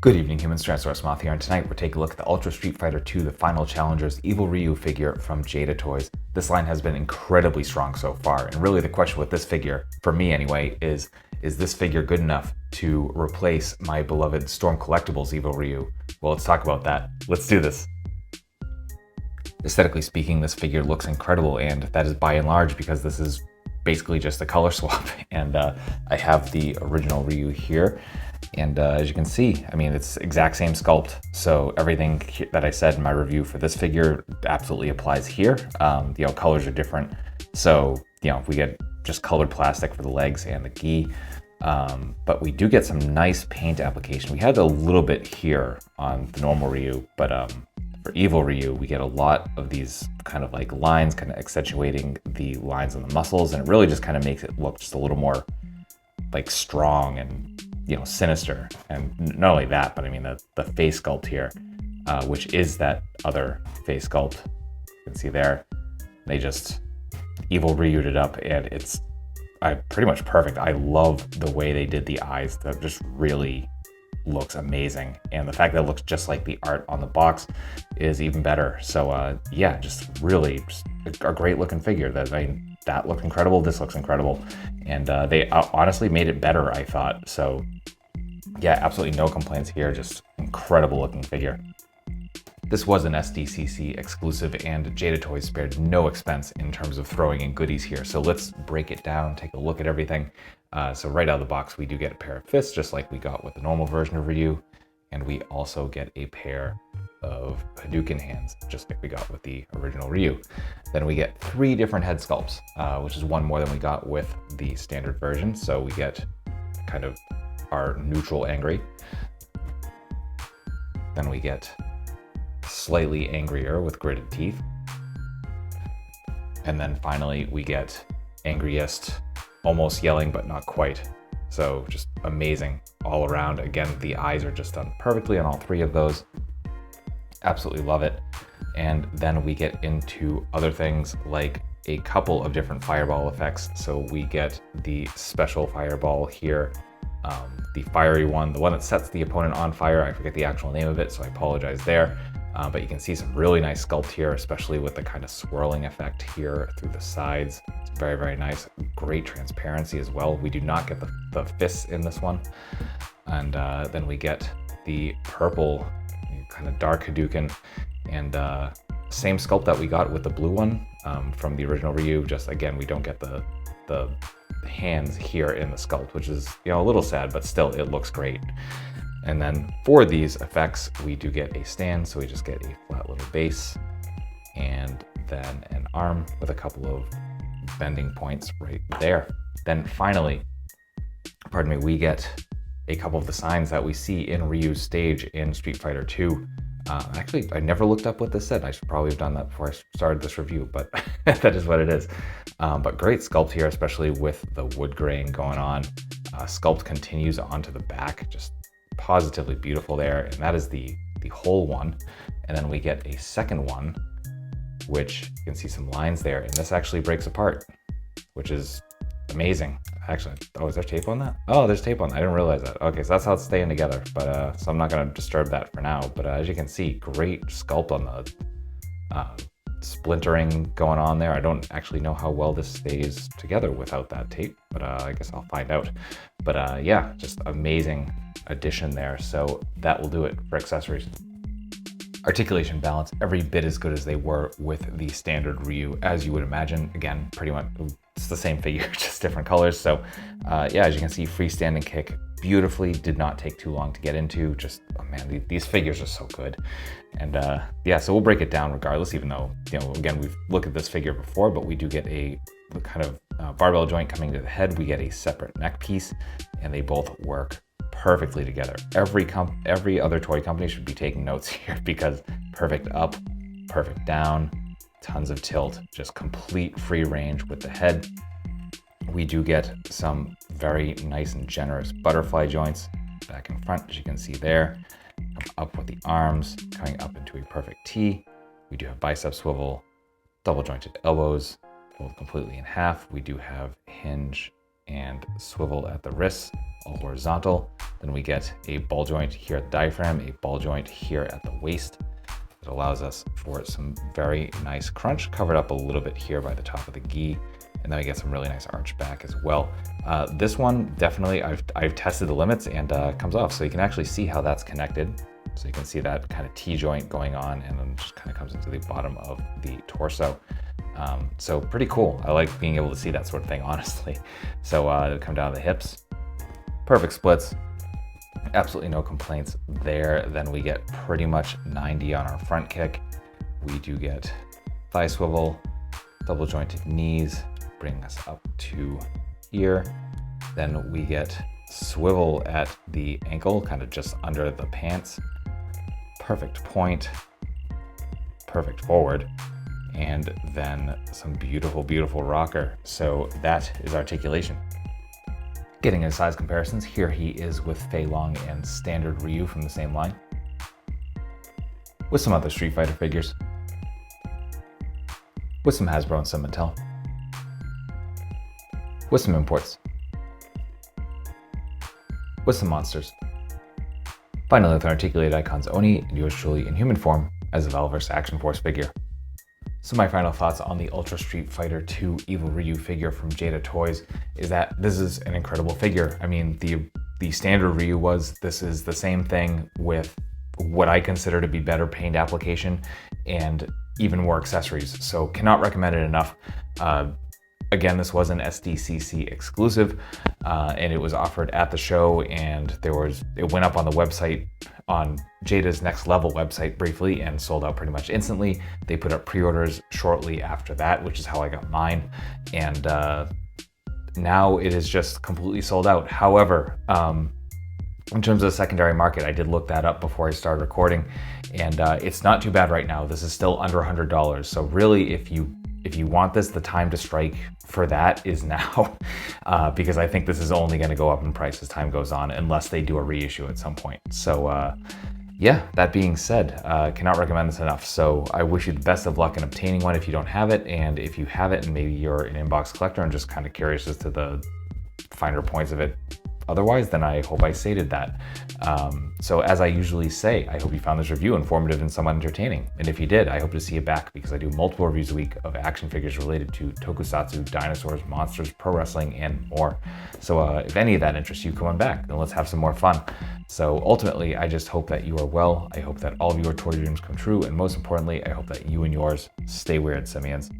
Good evening, humans. Tyrannosaurusmoth here, and tonight we're taking a look at the Ultra Street Fighter 2 The Final Challengers Evil Ryu figure from Jada Toys. This line has been incredibly strong so far, and really the question with this figure, for me anyway, is this figure good enough to replace my beloved Storm Collectibles Evil Ryu? Well, let's talk about that. Let's do this. Aesthetically speaking, this figure looks incredible, and that is by and large because this is basically just a color swap. And I have the original Ryu here. And as you can see, I mean, it's exact same sculpt. So everything that I said in my review for this figure absolutely applies here. Colors are different. So, we get just colored plastic for the legs and the gi. But we do get some nice paint application. We had a little bit here on the normal Ryu, but for Evil Ryu, we get a lot of these kind of like lines, kind of accentuating the lines on the muscles. And it really just kind of makes it look just a little more like strong and sinister. And not only that, but I mean the face sculpt here, which is that other face sculpt. You can see there, they just Evil Ryu'd it up, and it's pretty much perfect. I love the way they did the eyes. That just really looks amazing, and the fact that it looks just like the art on the box is even better. So yeah, just really a great looking figure. That looked incredible. This looks incredible, and they honestly made it better, I thought. So yeah, absolutely no complaints here. Just incredible looking figure. This was an SDCC exclusive, and Jada Toys spared no expense in terms of throwing in goodies here. So let's break it down, take a look at everything. So right out of the box, we do get a pair of fists, just like we got with the normal version of Ryu. And we also get a pair of Hadouken hands, just like we got with the original Ryu. Then we get 3 different head sculpts, which is one more than we got with the standard version. So we get kind of our neutral angry. Then we get slightly angrier with gritted teeth. And then finally we get angriest, almost yelling, but not quite. So just amazing all around. Again, the eyes are just done perfectly on all 3 of those. Absolutely love it. And then we get into other things like a couple of different fireball effects. So we get the special fireball here, the fiery one, the one that sets the opponent on fire. I forget the actual name of it, so I apologize there. But you can see some really nice sculpt here, especially with the kind of swirling effect here through the sides. It's very, very nice. Great transparency as well. We do not get the fists in this one. And then we get the purple kind of dark Hadouken, and same sculpt that we got with the blue one from the original Ryu. Just again, we don't get the hands here in the sculpt, which is a little sad, but still it looks great. And then for these effects, we do get a stand, so we just get a flat little base, and then an arm with a couple of bending points right there. Then finally, we get a couple of the signs that we see in Ryu's stage in Street Fighter 2. Actually, I never looked up what this said. I should probably have done that before I started this review, but that is what it is. But great sculpt here, especially with the wood grain going on. Sculpt continues onto the back, just positively beautiful there. And that is the whole one. And then we get a second one, which you can see some lines there. And this actually breaks apart, which is amazing. Actually, oh, is there tape on that? Oh, there's tape on that. I didn't realize that. Okay, so that's how it's staying together. But so I'm not going to disturb that for now. But as you can see, great sculpt on the splintering going on there. I don't actually know how well this stays together without that tape, but I guess I'll find out. But yeah, just amazing addition there. So that will do it for accessories. Articulation, balance, every bit as good as they were with the standard Ryu, as you would imagine. Again, pretty much it's the same figure, just different colors. So yeah, as you can see, freestanding kick beautifully, did not take too long to get into. Just, oh man, these figures are so good. And yeah, so we'll break it down regardless, even though, again, we've looked at this figure before, but we do get a kind of barbell joint coming to the head. We get a separate neck piece, and they both work perfectly together. Every other toy company should be taking notes here, because perfect up, perfect down, tons of tilt, just complete free range with the head. We do get some very nice and generous butterfly joints back and front, as you can see there. Come up with the arms, coming up into a perfect T. We do have bicep swivel, double jointed elbows, fold completely in half. We do have hinge and swivel at the wrists, all horizontal. Then we get a ball joint here at the diaphragm, a ball joint here at the waist. It allows us for some very nice crunch, covered up a little bit here by the top of the gi. And then we get some really nice arch back as well. This one, definitely, I've tested the limits and comes off. So you can actually see how that's connected. So you can see that kind of T-joint going on and then just kind of comes into the bottom of the torso. So pretty cool. I like being able to see that sort of thing, honestly. So it'll come down to the hips. Perfect splits. Absolutely no complaints there. Then we get pretty much 90 on our front kick. We do get thigh swivel, double jointed knees, bring us up to here. Then we get swivel at the ankle, kind of just under the pants. Perfect point, perfect forward, and then some beautiful, beautiful rocker. So that is articulation. Getting into size comparisons, here he is with Fei Long and Standard Ryu from the same line, with some other Street Fighter figures, with some Hasbro and some Mattel, with some imports, with some monsters. Finally, with articulated icons Oni and yours truly in human form as a Valverse Action Force figure. So my final thoughts on the Ultra Street Fighter 2 Evil Ryu figure from Jada Toys is that this is an incredible figure. I mean, the standard Ryu this is the same thing with what I consider to be better paint application and even more accessories. So cannot recommend it enough. Again, this was an SDCC exclusive, and it was offered at the show, and it went up on the website, on Jada's Next Level website briefly, and sold out pretty much instantly. They put up pre-orders shortly after that, which is how I got mine, and now it is just completely sold out. However, in terms of the secondary market, I did look that up before I started recording, and it's not too bad right now. This is still under $100, so really, if you want this, the time to strike for that is now, because I think this is only going to go up in price as time goes on, unless they do a reissue at some point. So yeah, that being said, cannot recommend this enough. So I wish you the best of luck in obtaining one if you don't have it, and if you have it and maybe you're an inbox collector and just kind of curious as to the finer points of it otherwise, then I hope I stated that. So as I usually say, I hope you found this review informative and somewhat entertaining. And if you did, I hope to see you back, because I do multiple reviews a week of action figures related to tokusatsu, dinosaurs, monsters, pro wrestling, and more. So if any of that interests you, come on back, then let's have some more fun. So ultimately, I just hope that you are well. I hope that all of your toy dreams come true. And most importantly, I hope that you and yours stay weird, simians.